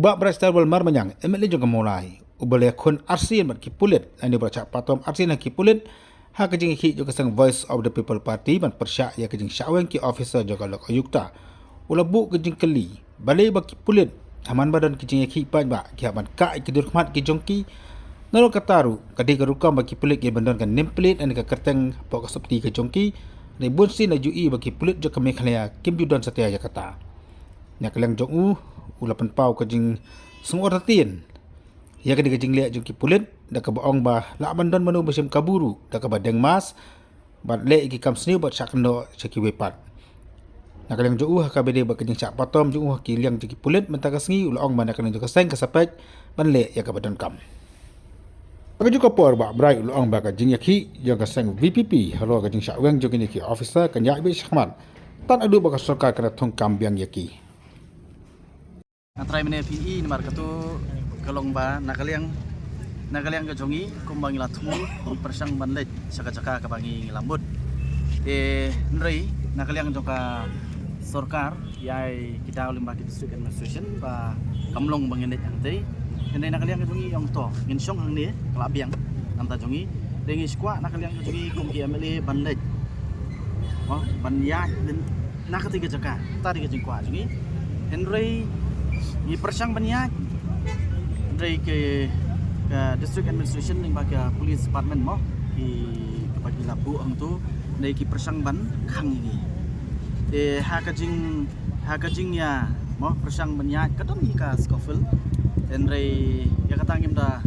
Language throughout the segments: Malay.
Ubak berestar balmar manyang, emet le jong mulai. Ubale kon arsian mat kipulit, ani baca patom arsian kipulit. Ha kejing ki jo kesang Voice of the People Party man persyak ya kejing syaweng ki officer jo galok ayukta. Ulabu kejing keli, balai baki pulit. Haman badan kejing ki pan ba, ki haman ka kidur khmat ki jongki. Nalo kataru, kadi karukam baki pulit ki bandon kan nameplate ani ka kerteng pok septi ke jongki. Ni bunsi na jui bagi pulit jo kami khalaya Kim Judan Setia Jakarta. Nya keleng jong ulapan pau kejing semua ratin. Ya kadi kejing liak jong ki pulit dak ka baong ba la bandon manu besim kaburu dak ka badeng mas bat le ki kam sniu bat sakno seki wepat. Nya keleng jong ka bede ba kejing sak patom jong ki liang jong ki pulit mentaka sengi ulaong mana kana jong ka seng ka sapek ban le ya ka badon kam. Bagi juga por ba brai ulang ba ka jing yakhi yang ka sang VPP halo ka jing syaweng jong ni ki officer kan ya bi syahman tan adu ba ka sarkar kana thong kam biang yaki Antara mene PE nomor katu kalong ba nakaliang ka jongi kumbangi latu persang banlet saka-saka ka bangi lambut nrei nakaliang jong ka sarkar yai kita ulim ba ki district administration ba kamlong bangi net antai Kena nak kalian kejongi yang to, ngin syong hang ni kelabiang nanta jongi, dengi squat nak kalian kejongi kumki MLA bandai, oh banyak dan nak ketiga jaka, tadi kejeng kuat jongi, Henry ni persang banyak, Henry ke district administration yang bagi police department mo, ki bagi labu ang tu, dari ki persang ban kang ini, ha kejeng ya, mo persang banyak, kadang ni ka Scofield. Enrei ya kata ngim da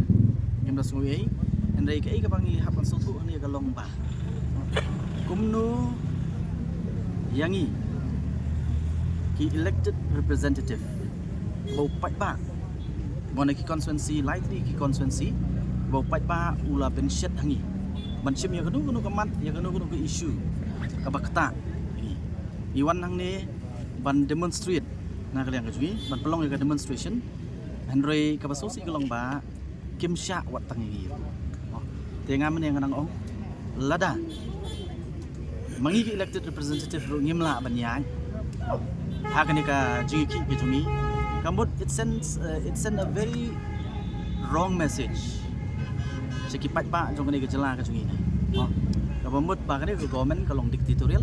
sungui enrei ke bangi hapan sutu ani ka longba kumnu yangi ki elected representative bau pai ba bona ki constituency likely ki constituency bau pai ba ula benset hangi bansim ya kanu kamat ya kanu ke issue ka bakta ini iwan hang ni ban demonstrate na kalian ka jui ban pelong ya ka demonstration Henry kabasosi gelong ba Kim Sha wat tangi tengah men yang nang ong lada mangi elected representative ru ngimla banyak ha kani ka jingi ki jungi kambut it sends a very wrong message seki pat ba jong kani ka jela ka jungi ni ka bambut ba kani ka government ka long dictatorial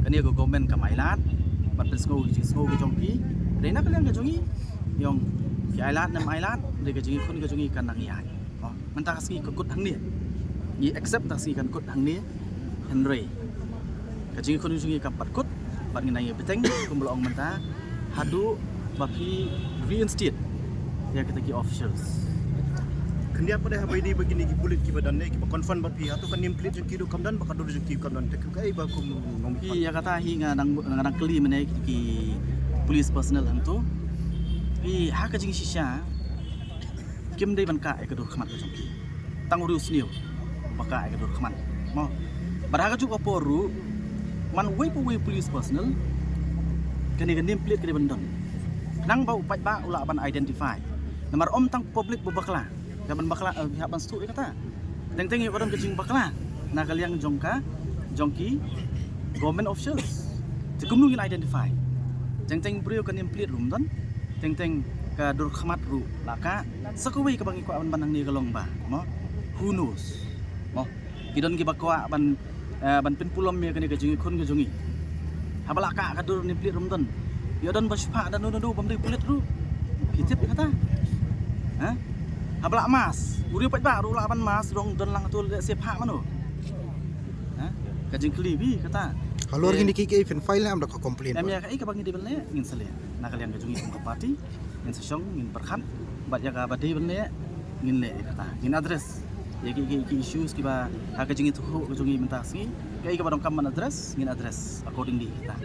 kani ka government ka mailat bat pensko ki jong ki reina ka lang ka jungi yong ki ailat nam ailat de ka jingi kun ka jungi kan nang yai mentah kasi ka kut hang ni ni accept tak si kan kut hang ni Henry ka jingi kun jungi ka pat kut pat nginai beteng kumlong mentah hadu baki reinstate ya kita ki officials kendia pada habai di begini ki bulit ki badan ne ki confirm bat pi atau kan nimplate jeng ki do kamdan baka do jeng ki kamdan tek kai ba kum nom ya kata hi ngadang keli mene ki police personnel hang tu ha ka jing shisha kim dei ban ka e ka dur khmat jong ki tang uru sniu baka e ka dur khmat mo barha ka ju poru man we police personnel kani ka name plate ka bandon nang ba upat ba ula ban identify nomor om tang public babakla ka ban bakla ha ban stu e kata teng yo kodam ka jing bakla na kaliang jongki government officials tikum ngin identify teng brio ka name plate rum don teng ka dur khmat ru laka sakawai ka bangi ko ban banang ni kalong ba mo who knows mo kidon gi bakwa ban pin pulom me kani ka jungi kun ka jungi habala ka dur ni plit rum don yo don baspa dan do bam dei plit ru hitip kata ha habala mas uri pat ba ru la ban mas dong don lang tu sep ha mano ha ka jing kli bi kata halor gini ki even file am da ka complain em ya ka bangi di belne ngin sale na kalian ka jungi ka party ngin sesong ngin perkhat bat ya ka badi belne ngin le kata ngin address ya ki issues ki ba ha ka jungi tu ka jungi mentasi ka ba dong kam address ngin address accordingly kita